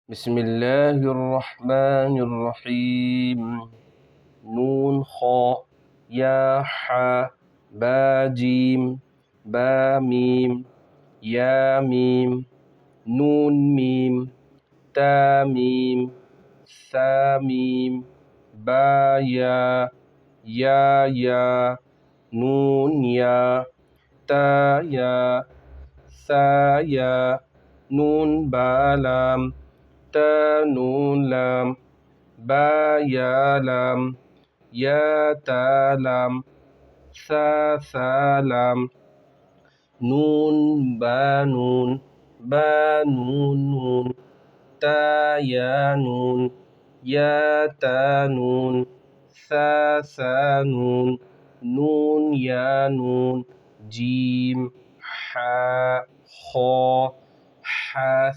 بسم الله الرحمن الرحيم. نون خا يا حا با جيم با ميم يا ميم نون ميم تا ميم ثا ميم با يا يا نون يا تا يا ثا يا نون با لام تا نون لام با يا لام يا تا لام ثا لام نون با نون با نون تا يا نون يا تا نون ثا نون يا نون جيم حا خا حا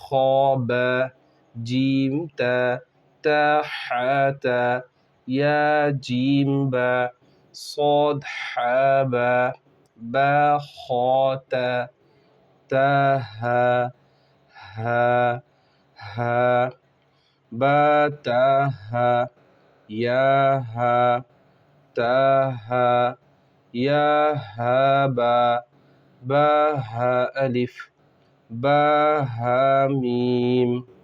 خا با جيم تا حا يا جيم با صاد حا با خا تا ها با تا يا تا يا با ألف با ميم.